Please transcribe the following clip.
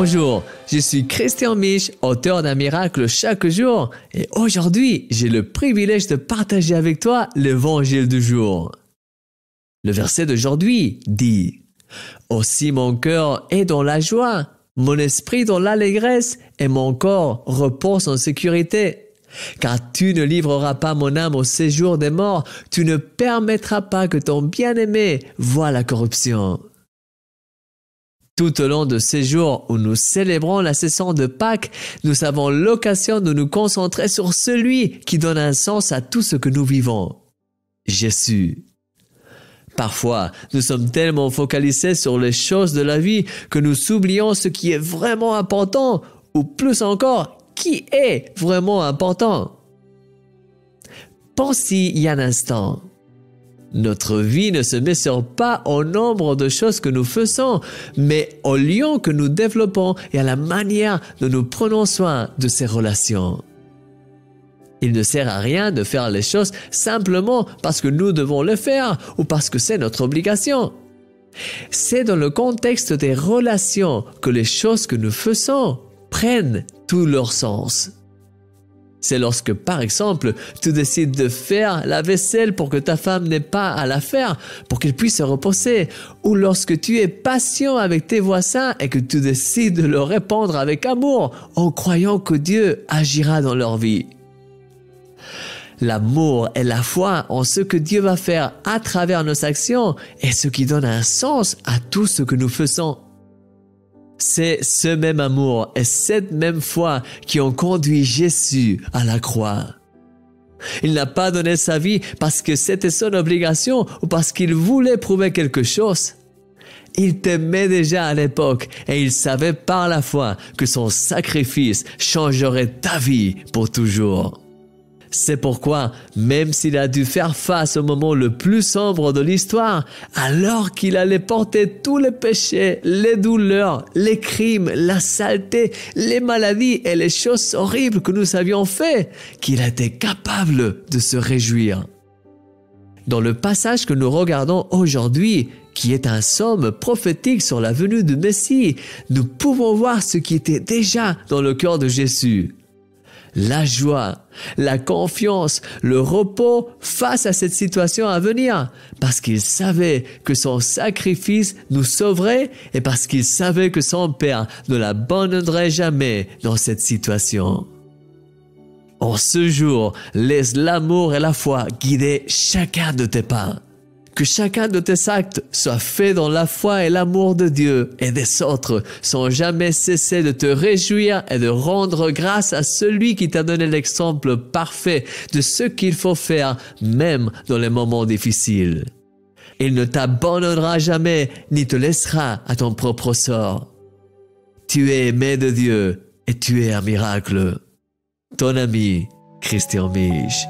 Bonjour, je suis Christian Mich, auteur d'un miracle chaque jour, et aujourd'hui, j'ai le privilège de partager avec toi l'évangile du jour. Le verset d'aujourd'hui dit « Aussi mon cœur est dans la joie, mon esprit dans l'allégresse, et mon corps repose en sécurité. Car tu ne livreras pas mon âme au séjour des morts, tu ne permettras pas que ton bien-aimé voie la corruption. » Tout au long de ces jours où nous célébrons la saison de Pâques, nous avons l'occasion de nous concentrer sur celui qui donne un sens à tout ce que nous vivons, Jésus. Parfois, nous sommes tellement focalisés sur les choses de la vie que nous oublions ce qui est vraiment important, ou plus encore, qui est vraiment important. Pense-y un instant. Notre vie ne se mesure pas au nombre de choses que nous faisons, mais au lien que nous développons et à la manière dont nous prenons soin de ces relations. Il ne sert à rien de faire les choses simplement parce que nous devons le faire ou parce que c'est notre obligation. C'est dans le contexte des relations que les choses que nous faisons prennent tout leur sens. C'est lorsque, par exemple, tu décides de faire la vaisselle pour que ta femme n'ait pas à la faire, pour qu'elle puisse se reposer, ou lorsque tu es patient avec tes voisins et que tu décides de leur répondre avec amour en croyant que Dieu agira dans leur vie. L'amour et la foi en ce que Dieu va faire à travers nos actions est ce qui donne un sens à tout ce que nous faisons. C'est ce même amour et cette même foi qui ont conduit Jésus à la croix. Il n'a pas donné sa vie parce que c'était son obligation ou parce qu'il voulait prouver quelque chose. Il t'aimait déjà à l'époque et il savait par la foi que son sacrifice changerait ta vie pour toujours. C'est pourquoi, même s'il a dû faire face au moment le plus sombre de l'histoire, alors qu'il allait porter tous les péchés, les douleurs, les crimes, la saleté, les maladies et les choses horribles que nous avions fait, qu'il était capable de se réjouir. Dans le passage que nous regardons aujourd'hui, qui est un somme prophétique sur la venue du Messie, nous pouvons voir ce qui était déjà dans le cœur de Jésus. La joie, la confiance, le repos face à cette situation à venir, parce qu'il savait que son sacrifice nous sauverait et parce qu'il savait que son Père ne l'abandonnerait jamais dans cette situation. En ce jour, laisse l'amour et la foi guider chacun de tes pas. Que chacun de tes actes soit fait dans la foi et l'amour de Dieu et des autres, sans jamais cesser de te réjouir et de rendre grâce à celui qui t'a donné l'exemple parfait de ce qu'il faut faire, même dans les moments difficiles. Il ne t'abandonnera jamais, ni te laissera à ton propre sort. Tu es aimé de Dieu et tu es un miracle. Ton ami, Christian Mich.